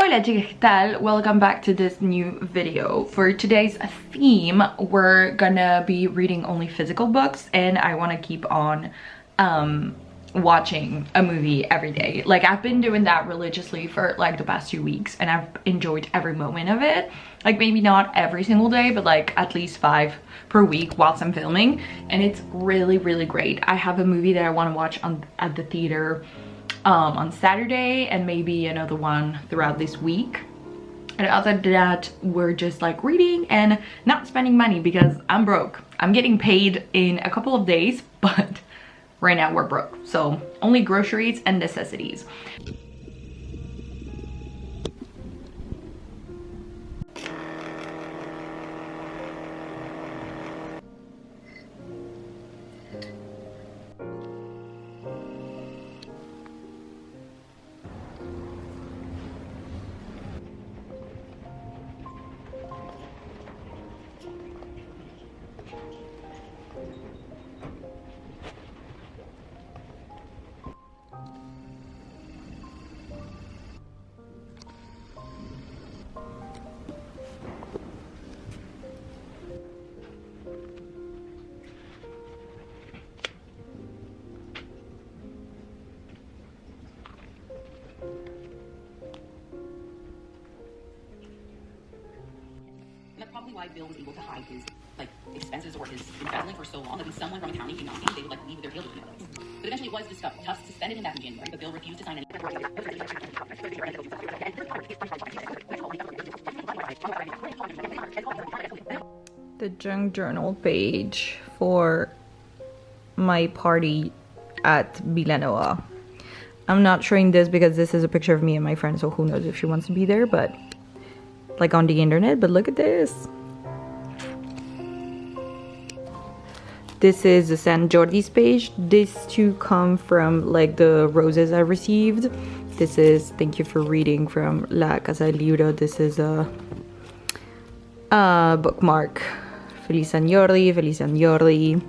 Hola chicas, ¿qué tal? Welcome back to this new video. For today's theme, we're gonna be reading only physical books, and I want to keep on watching a movie every day. Like, I've been doing that religiously for like the past 2 weeks, and I've enjoyed every moment of it. Like, maybe not every single day, but like at least 5 per week whilst I'm filming, and it's really great. I have a movie that I want to watch at the theater on Saturday, and maybe another one throughout this week. And other than that, we're just like reading and not spending money because I'm broke. I'm getting paid in a couple of days, but right now we're broke. So only groceries and necessities. That's probably why Bill was able to hide his expenses or his embezzling for so long. That when someone from accounting came knocking, they would like leave with their tail between their legs. But eventually it was discovered. Tufts suspended him back in January, but Bill refused to sign any. The junk journal page for my party at Villanova. I'm not showing this because this is a picture of me and my friend, so who knows if she wants to be there, but like on the internet. But look at this. This is the San Jordi's page. These two come from like the roses I received. This is thank you for reading from La Casa del Libro. This is a bookmark. Feliz San Jordi, Feliz San Jordi.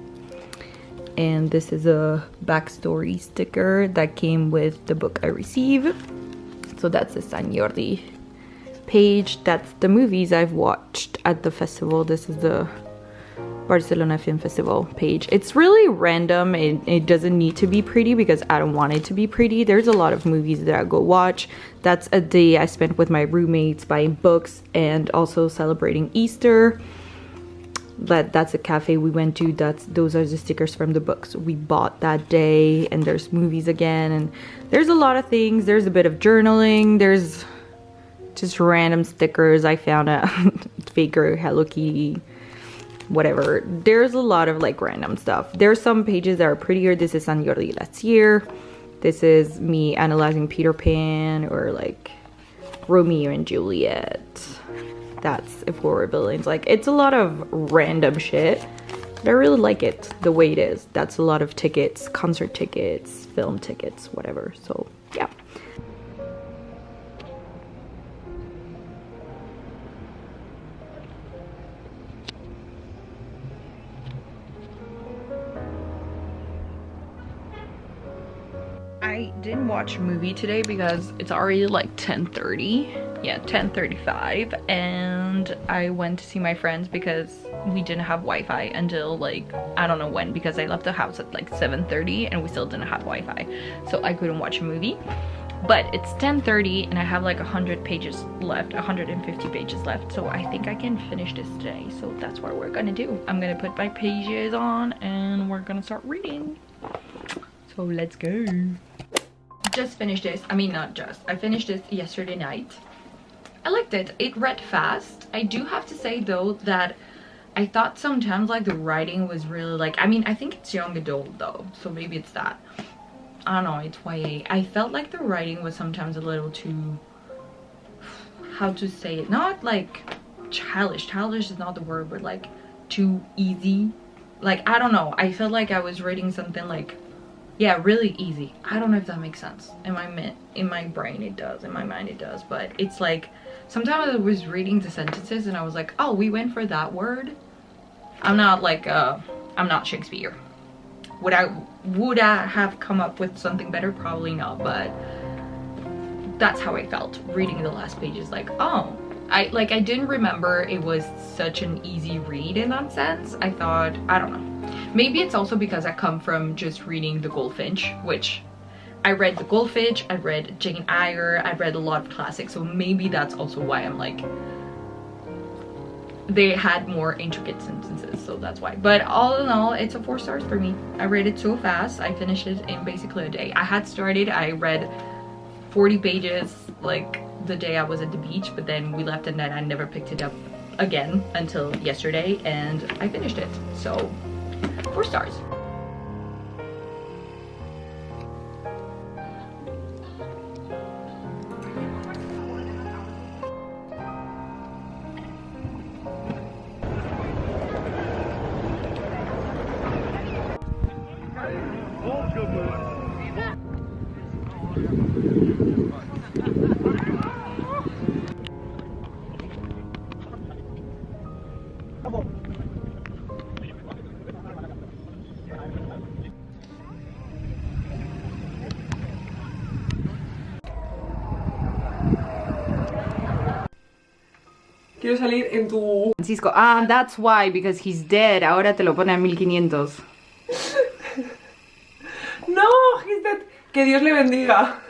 And this is a backstory sticker that came with the book I received. So that's the San Jordi page. That's the movies I've watched at the festival. This is the Barcelona Film Festival page. It's really random. It doesn't need to be pretty because I don't want it to be pretty. There's a lot of movies that I go watch. That's a day I spent with my roommates buying books and also celebrating Easter. That's a cafe we went to. Those are the stickers from the books we bought that day. And there's movies again, and there's a lot of things. There's a bit of journaling. There's just random stickers I found at Faker, Hello Kitty, whatever. There's a lot of like random stuff. There's some pages that are prettier. This is San Jordi last year. This is me analyzing Peter Pan, or like Romeo and Juliet. That's If We Were Villains. Like, it's a lot of random shit, but I really like it the way it is. That's a lot of tickets, concert tickets, film tickets, whatever. So yeah. I didn't watch a movie today because it's already like 10:30. Yeah, 10:35, and I went to see my friends because we didn't have Wi-Fi until like I don't know when, because I left the house at like 7:30 and we still didn't have Wi-Fi, so I couldn't watch a movie. But it's 10:30 and I have like 100 pages left, 150 pages left, so I think I can finish this today. So that's what we're gonna do. I'm gonna put my pages on and we're gonna start reading. So let's go. Just finished this. I mean, not just. I finished this yesterday night. I liked it. It read fast. I do have to say though that I thought sometimes like the writing was really like, I mean, I think it's young adult though, so maybe it's that. I don't know, it's YA. I felt like the writing was sometimes a little too, how to say it, not like childish. Childish is not the word, but like too easy. Like, I don't know. I felt like I was reading something like, yeah, really easy. I don't know if that makes sense. In my brain it does, in my mind it does, but it's like sometimes I was reading the sentences and I was like, oh, we went for that word. I'm not like I'm not Shakespeare. Would I have come up with something better? Probably not, but that's how I felt reading the last pages. Like, oh, I didn't remember it was such an easy read in that sense. I thought, I don't know, maybe it's also because I come from just reading The Goldfinch, which I read The Goldfinch, I read Jane Eyre, I read a lot of classics, so maybe that's also why I'm like, they had more intricate sentences, so that's why. But all in all, it's a 4 stars for me. I read it so fast. I finished it in basically a day. I read 40 pages like the day I was at the beach, but then we left and then I never picked it up again until yesterday, and I finished it. So 4 stars. Quiero salir en tu... Francisco, ah, that's why, because he's dead. Ahora te lo pone a 1500. No, he's dead. Que Dios le bendiga.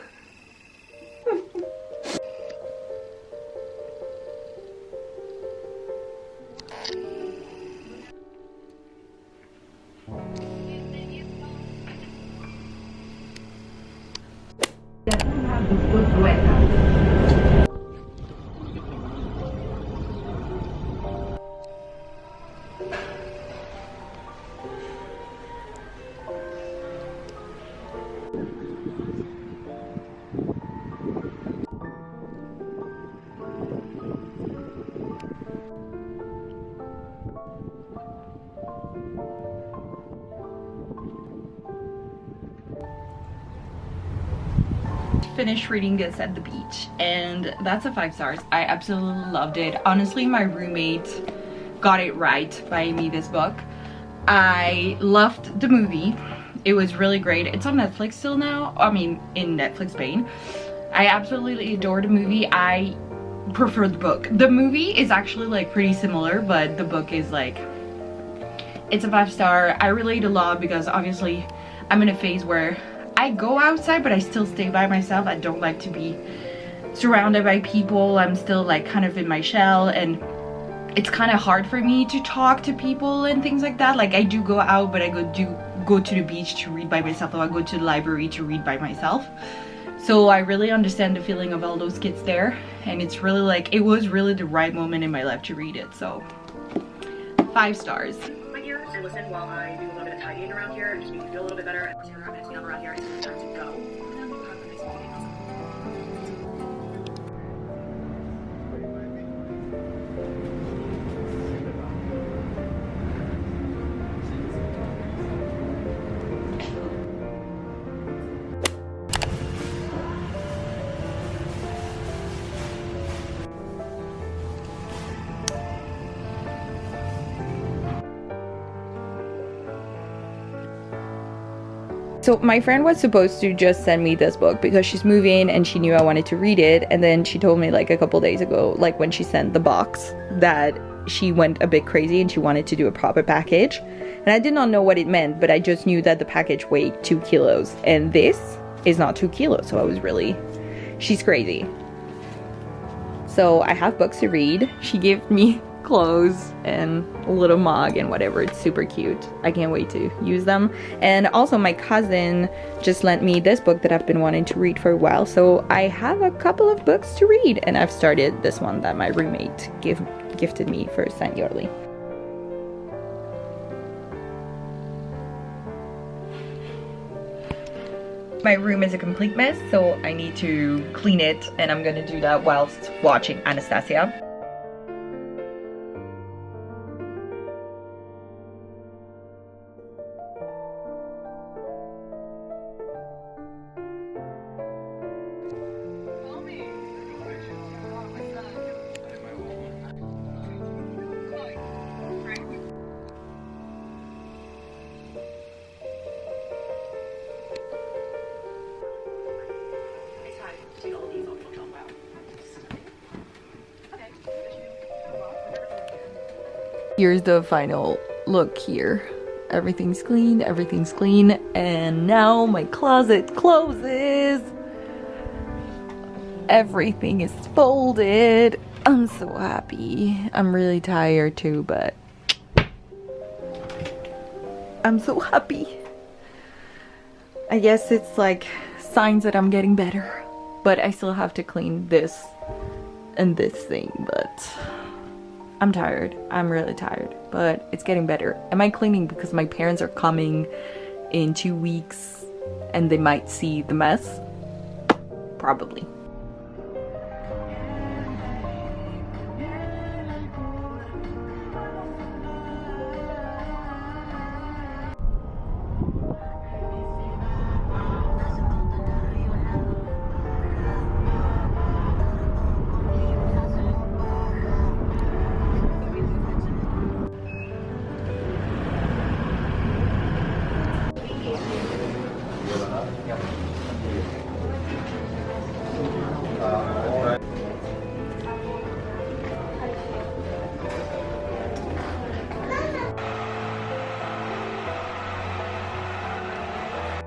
Finished reading this at the beach, and that's a 5 stars. I absolutely loved it. Honestly, my roommate got it right buying me this book. I loved the movie. It was really great. It's on Netflix still now. I mean, in Netflix Spain. I absolutely adore the movie. I prefer the book. The movie is actually like pretty similar, but the book is like, it's a 5 star. I relate a lot because obviously I'm in a phase where I go outside, but I still stay by myself. I don't like to be surrounded by people. I'm still like kind of in my shell, and it's kind of hard for me to talk to people and things like that. Like, I do go out, but I go to the beach to read by myself, or I go to the library to read by myself. So I really understand the feeling of all those kids there, and it's really like, it was really the right moment in my life to read it. So 5 stars. My ears and listen while I do a little bit of tidying around here and just make you feel a little bit better. I'm around here, it's time to go. So my friend was supposed to just send me this book because she's moving and she knew I wanted to read it, and then she told me like a couple days ago, like when she sent the box, that she went a bit crazy and she wanted to do a proper package. And I did not know what it meant, but I just knew that the package weighed 2 kilos, and this is not 2 kilos, so I was really, she's crazy. So I have books to read. She gave me clothes and a little mug and whatever. It's super cute. I can't wait to use them. And also my cousin just lent me this book that I've been wanting to read for a while, so I have a couple of books to read, and I've started this one that my roommate gifted me for San Jordi. My room is a complete mess, so I need to clean it, and I'm gonna do that whilst watching Anastasia. It's time to take all of these off. Here's the final look here. Everything's clean, and now my closet closes. Everything is folded. I'm so happy. I'm really tired too, but I'm so happy. I guess it's like signs that I'm getting better, but I still have to clean this and this thing, but I'm tired. I'm really tired, but it's getting better. Am I cleaning because my parents are coming in 2 weeks and they might see the mess? Probably.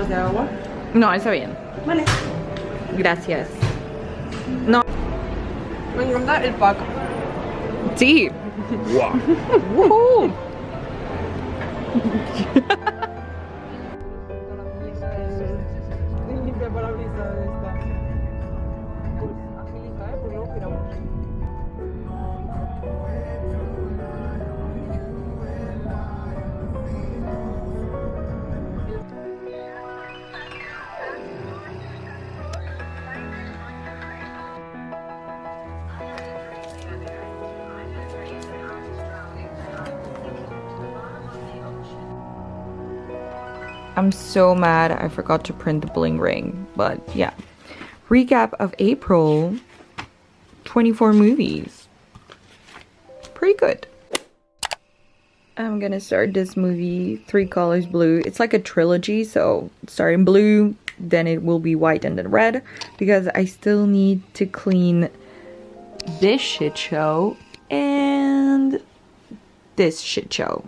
¿De agua? No, está bien. Vale. Gracias. No. Me encanta el pack. Sí. Wow. Woohoo. Limpia parabrisas esta. Pues agiliza, porque luego giramos. I'm so mad I forgot to print the bling ring, but yeah. Recap of April, 24 movies. Pretty good. I'm gonna start this movie, 3 Colors Blue. It's like a trilogy, so start in blue, then it will be white and then red, because I still need to clean this shit show and this shit show.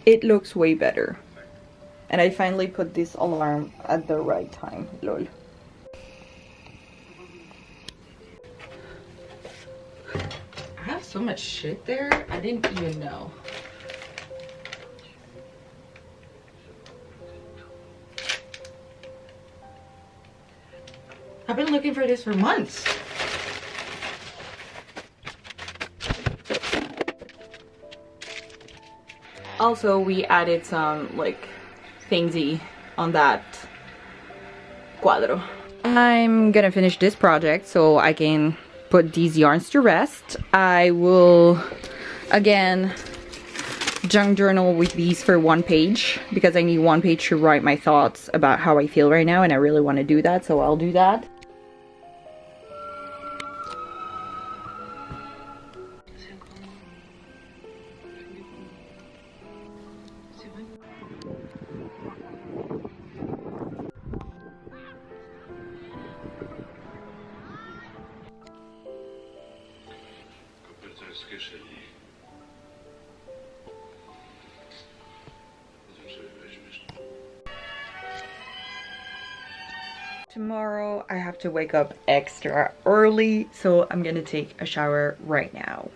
It looks way better. And I finally put this alarm at the right time, lol. I have so much shit there, I didn't even know. I've been looking for this for months. Also, we added some like thingsy on that cuadro. I'm gonna finish this project so I can put these yarns to rest. I will again junk journal with these for 1 page because I need 1 page to write my thoughts about how I feel right now, and I really want to do that, so I'll do that. Tomorrow I have to wake up extra early, so I'm gonna take a shower right now.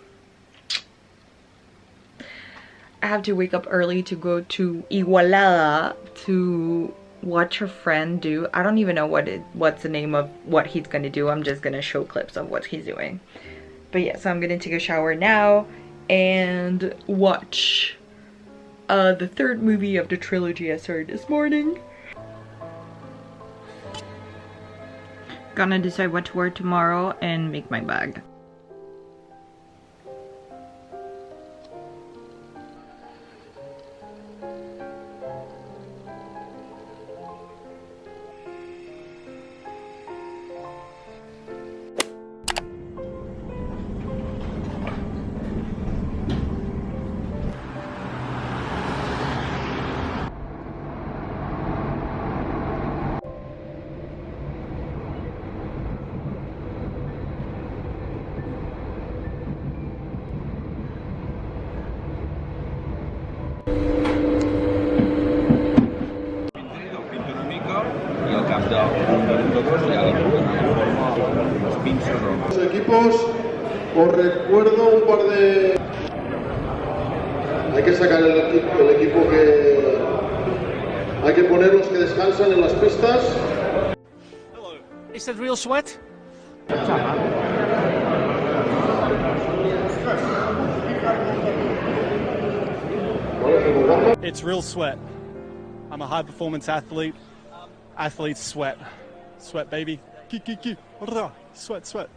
I have to wake up early to go to Igualada to watch a friend do. I don't even know what's the name of what he's gonna do. I'm just gonna show clips of what he's doing. But yeah, so I'm gonna take a shower now and watch the 3rd movie of the trilogy I started this morning. Gonna decide what to wear tomorrow and make my bag. equipos. Os recuerdo un par de... Hay que sacar el equipo que... Hay que poner los que descansan en las pistas. Hello. Is that real sweat? It's real sweat. I'm a high performance athlete. Athletes sweat. Sweat, baby. Sweat, sweat.